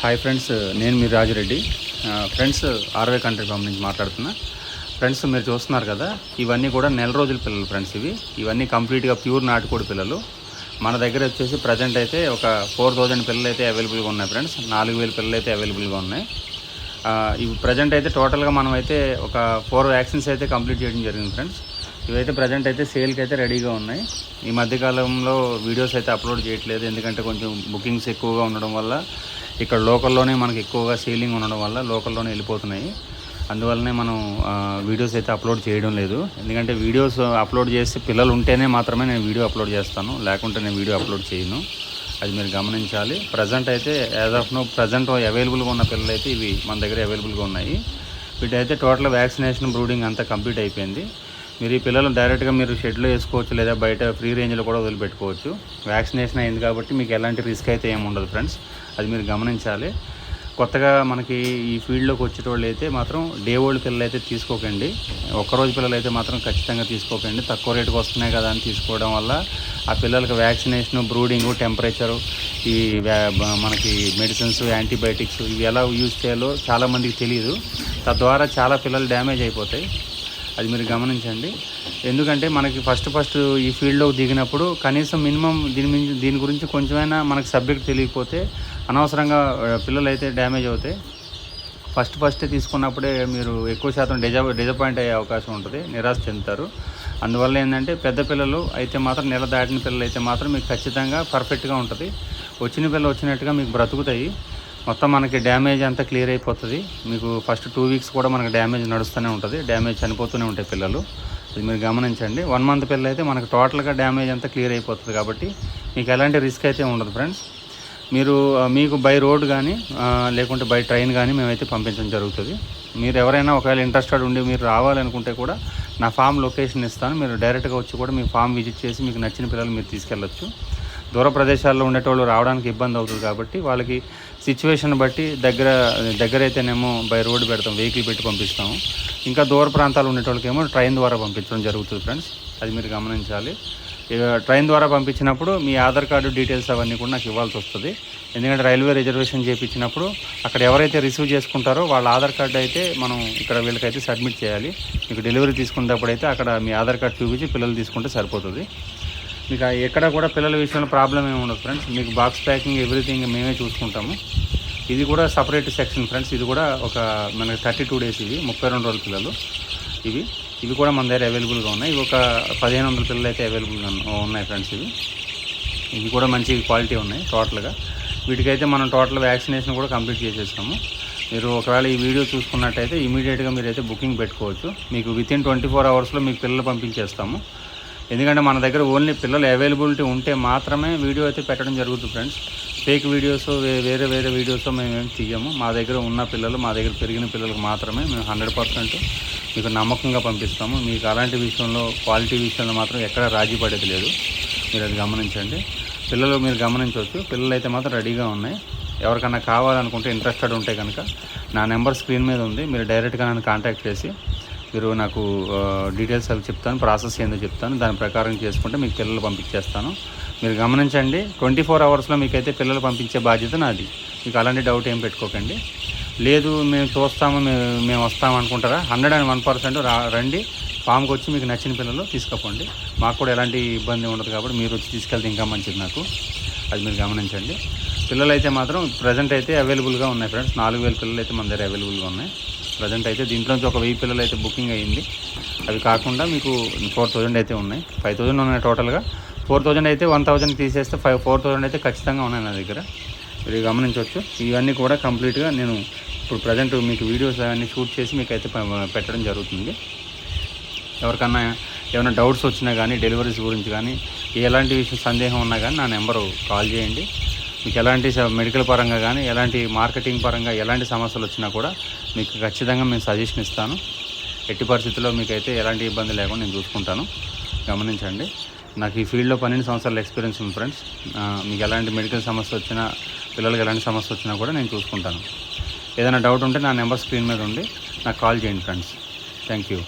Hi friends, నేను మీ Rajireddy. Friends, ఆర్వే country form నుంచి మాట్లాడుతున్నా. ఫ్రెండ్స్, మీరు చూస్తున్నారు కదా, ఇవన్నీ కూడా నెల రోజుల పిల్లలు ఫ్రెండ్స్. ఇవన్నీ కంప్లీట్గా ప్యూర్ నాటుకోడి పిల్లలు. మన దగ్గర వచ్చేసి ప్రజెంట్ అయితే ఒక 4000 పిల్లలు అయితే అవైలబుల్గా ఉన్నాయి ఫ్రెండ్స్. 4000 పిల్లలు అయితే అవైలబుల్గా ఉన్నాయి. ఇవి ప్రజెంట్ అయితే టోటల్గా మనం అయితే ఒక 4 వ్యాక్సిన్స్ అయితే కంప్లీట్ చేయడం జరిగింది ఫ్రెండ్స్. ఇవైతే ప్రజెంట్ అయితే సేల్కి అయితే రెడీగా ఉన్నాయి. ఈ మధ్యకాలంలో వీడియోస్ అయితే అప్లోడ్ చేయట్లేదు, ఎందుకంటే కొంచెం బుకింగ్స్ ఎక్కువగా ఉండడం వల్ల, ఇక్కడ లోకల్లోనే మనకి ఎక్కువగా సేలింగ్ ఉండడం వల్ల లోకల్లోనే వెళ్ళిపోతున్నాయి. అందువల్లనే మనం వీడియోస్ అయితే అప్లోడ్ చేయడం లేదు. ఎందుకంటే వీడియోస్ అప్లోడ్ చేసి పిల్లలు ఉంటేనే మాత్రమే నేను వీడియో అప్లోడ్ చేస్తాను, లేకుంటే నేను వీడియో అప్లోడ్ చేయను. అది మీరు గమనించాలి. ప్రజెంట్ అయితే యాజ్ ఆఫ్ నో ప్రజెంట్ అవైలబుల్గా ఉన్న పిల్లలు అయితే ఇవి మన దగ్గర అవైలబుల్గా ఉన్నాయి. వీటైతే టోటల్ వ్యాక్సినేషన్ బ్రూడింగ్ అంతా కంప్లీట్ అయిపోయింది. మీరు ఈ పిల్లలు డైరెక్ట్గా మీరు షెడ్లో వేసుకోవచ్చు, లేదా బయట ఫ్రీ రేంజ్లో కూడా వదిలిపెట్టుకోవచ్చు. వ్యాక్సినేషన్ అయింది కాబట్టి మీకు ఎలాంటి రిస్క్ అయితే ఏమి ఉండదు ఫ్రెండ్స్. అది మీరు గమనించాలి. కొత్తగా మనకి ఈ ఫీల్డ్లోకి వచ్చేటోళ్ళు అయితే మాత్రం డే ఓల్డ్ పిల్లలు అయితే తీసుకోకండి. ఒక్కరోజు పిల్లలు అయితే మాత్రం ఖచ్చితంగా తీసుకోకండి. తక్కువ రేటుకి వస్తున్నాయి కదా అని తీసుకోవడం వల్ల ఆ పిల్లలకి వ్యాక్సినేషను, బ్రూడింగు, టెంపరేచరు, ఈ మనకి మెడిసిన్స్, యాంటీబయాటిక్స్ ఇవి ఎలా యూజ్ చేయాలో చాలామందికి తెలియదు. తద్వారా చాలా పిల్లలు డ్యామేజ్ అయిపోతాయి. అది మీరు గమనించండి. ఎందుకంటే మనకి ఫస్ట్ ఈ ఫీల్డ్లోకి దిగినప్పుడు కనీసం మినిమం దీని గురించి కొంచెమైనా మనకు సబ్జెక్ట్ తెలియకపోతే అనవసరంగా పిల్లలు అయితే డ్యామేజ్ అవుతాయి. ఫస్ట్ తీసుకున్నప్పుడే మీరు ఎక్కువ శాతం డిజపాయింట్ అయ్యే అవకాశం ఉంటుంది, నిరాశ చెందుతారు. అందువల్ల ఏంటంటే పెద్ద పిల్లలు అయితే మాత్రం, నెల దాటిన పిల్లలు అయితే మాత్రం మీకు ఖచ్చితంగా పర్ఫెక్ట్గా ఉంటుంది. వచ్చిన పిల్లలు వచ్చినట్టుగా మీకు బ్రతుకుతాయి. మొత్తం మనకి డ్యామేజ్ అంతా క్లియర్ అయిపోతుంది. మీకు ఫస్ట్ 2 వీక్స్ కూడా మనకి డ్యామేజ్ నడుస్తూనే ఉంటుంది, డ్యామేజ్ చనిపోతూనే ఉంటాయి పిల్లలు. ఇది మీరు గమనించండి. 1 మంత్ పిల్లలు అయితే మనకు టోటల్గా డ్యామేజ్ అంతా క్లియర్ అయిపోతుంది. కాబట్టి మీకు ఎలాంటి రిస్క్ అయితే ఉండదు ఫ్రెండ్స్. మీకు బై రోడ్ కానీ లేకుంటే బై ట్రైన్ కానీ మేమైతే పంపించడం జరుగుతుంది. మీరు ఎవరైనా ఒకవేళ ఇంట్రెస్టెడ్ ఉండి మీరు రావాలనుకుంటే కూడా నా ఫామ్ లొకేషన్ ఇస్తాను. మీరు డైరెక్ట్గా వచ్చి కూడా మీ ఫామ్ విజిట్ చేసి మీకు నచ్చిన పిల్లలు మీరు తీసుకెళ్ళచ్చు. దూర ప్రదేశాల్లో ఉండేటోళ్ళు రావడానికి ఇబ్బంది అవుతుంది కాబట్టి వాళ్ళకి సిచ్యువేషన్ బట్టి దగ్గర అయితేనేమో బై రోడ్ పెడతాం, వెహికల్ పెట్టి పంపిస్తాము. ఇంకా దూర ప్రాంతాలు ఉండేటోళ్ళకేమో ట్రైన్ ద్వారా పంపించడం జరుగుతుంది ఫ్రెండ్స్. అది మీరు గమనించాలి. ట్రైన్ ద్వారా పంపించినప్పుడు మీ ఆధార్ కార్డు డీటెయిల్స్ అవన్నీ కూడా నాకు ఇవ్వాల్సి వస్తుంది. ఎందుకంటే రైల్వే రిజర్వేషన్ చేయించినప్పుడు అక్కడ ఎవరైతే రిసీవ్ చేసుకుంటారో వాళ్ళ ఆధార్ కార్డు అయితే మనం ఇక్కడ వీళ్ళకైతే సబ్మిట్ చేయాలి. మీకు డెలివరీ తీసుకునేటప్పుడు అయితే అక్కడ మీ ఆధార్ కార్డు చూపించి పిల్లలు తీసుకుంటే సరిపోతుంది. మీకు ఎక్కడ కూడా పిల్లల విషయంలో ప్రాబ్లం ఏమి ఉండదు ఫ్రెండ్స్. మీకు బాక్స్ ప్యాకింగ్ ఎవ్రీథింగ్ మేమే చూసుకుంటాము. ఇది కూడా సపరేట్ సెక్షన్ ఫ్రెండ్స్. ఇది కూడా ఒక మనకి 32 డేస్, ఇవి 32 రోజుల పిల్లలు. ఇవి కూడా మన దగ్గర అవైలబుల్గా ఉన్నాయి. ఇవి ఒక 1500 పిల్లలు అయితే అవైలబుల్గా ఉన్నాయి ఫ్రెండ్స్. ఇవి కూడా మంచి క్వాలిటీ ఉన్నాయి టోటల్గా. వీటికైతే మనం టోటల్ వ్యాక్సినేషన్ కూడా కంప్లీట్ చేసేస్తాము. మీరు ఒకవేళ ఈ వీడియో చూసుకున్నట్టయితే ఇమీడియట్గా మీరైతే బుకింగ్ పెట్టుకోవచ్చు. మీకు వితిన్ 24 అవర్స్లో మీకు పిల్లలు పంపించేస్తాము. ఎందుకంటే మన దగ్గర ఓన్లీ పిల్లలు అవైలబిలిటీ ఉంటే మాత్రమే వీడియో అయితే పెట్టడం జరుగుతుంది ఫ్రెండ్స్. ఫేక్ వీడియోస్, వేరే వీడియోస్ మేమేం తీయము. మా దగ్గర ఉన్న పిల్లలు, మా దగ్గర పెరిగిన పిల్లలకు మాత్రమే మేము 100% మీకు నమ్మకంగా పంపిస్తాము. మీకు అలాంటి విషయంలో, క్వాలిటీ విషయంలో మాత్రం ఎక్కడ రాజీ పడేది లేదు. మీరు అది గమనించండి. పిల్లలు మీరు గమనించవచ్చు. పిల్లలు అయితే మాత్రం రెడీగా ఉన్నాయి. ఎవరికన్నా కావాలనుకుంటే, ఇంట్రెస్టెడ్ ఉంటే కనుక నా నెంబర్ స్క్రీన్ మీద ఉంది. మీరు డైరెక్ట్గా నన్ను కాంటాక్ట్ చేసి మీరు నాకు డీటెయిల్స్ అవి చెప్తాను, ప్రాసెస్ ఏందో చెప్తాను. దాని ప్రకారం చేసుకుంటే మీకు పిల్లలు పంపించేస్తాను. మీరు గమనించండి. 24 అవర్స్లో మీకైతే పిల్లలు పంపించే బాధ్యత నాది. మీకు అలాంటి డౌట్ ఏం పెట్టుకోకండి. లేదు మేము చూస్తాము, మేము వస్తాము అనుకుంటారా, 101% రండి. ఫామ్కి వచ్చి మీకు నచ్చిన పిల్లలు తీసుకుపోండి. మాకు కూడా ఎలాంటి ఇబ్బంది ఉండదు. కాబట్టి మీరు వచ్చి తీసుకెళ్తే ఇంకా మంచిది నాకు. అది మీరు గమనించండి. పిల్లలు అయితే మాత్రం ప్రజెంట్ అయితే అవైలబుల్గా ఉన్నాయి ఫ్రెండ్స్. 4000 పిల్లలు అయితే మన దగ్గర అవైలబుల్గా ఉన్నాయి ప్రజెంట్ అయితే. దీంట్లోంచి ఒక 1000 పిల్లలు అయితే బుకింగ్ అయ్యింది. అవి కాకుండా మీకు 4000 అయితే ఉన్నాయి. 5000 ఉన్నాయి టోటల్గా. 4000 అయితే 1000 తీసేస్తే 4000 అయితే ఖచ్చితంగా ఉన్నాయి నా దగ్గర. మీరు గమనించవచ్చు. ఇవన్నీ కూడా కంప్లీట్గా నేను ఇప్పుడు ప్రజెంట్ మీకు వీడియోస్ అవన్నీ షూట్ చేసి మీకు అయితే పెట్టడం జరుగుతుంది. ఎవరికన్నా ఏమైనా డౌట్స్ వచ్చినా కానీ, డెలివరీస్ గురించి కానీ, ఎలాంటి విషయం సందేహం ఉన్నా కానీ నా నెంబరు కాల్ చేయండి. మీకు ఎలాంటి మెడికల్ పరంగా కానీ, ఎలాంటి మార్కెటింగ్ పరంగా ఎలాంటి సమస్యలు వచ్చినా కూడా మీకు ఖచ్చితంగా నేను సజెషన్ ఇస్తాను. ఎట్టి పరిస్థితుల్లో మీకైతే ఎలాంటి ఇబ్బంది లేకుండా నేను చూసుకుంటాను. గమనించండి. నాకు ఈ ఫీల్డ్లో 12 సంవత్సరాల ఎక్స్పీరియన్స్ ఉంది ఫ్రెండ్స్. మీకు ఎలాంటి మెడికల్ సమస్య వచ్చినా, పిల్లలకి ఎలాంటి సమస్య వచ్చినా కూడా నేను చూసుకుంటాను. ఏదైనా డౌట్ ఉంటే నా నెంబర్ స్క్రీన్ మీద ఉంది, నాకు కాల్ చేయండి ఫ్రెండ్స్. Thank you.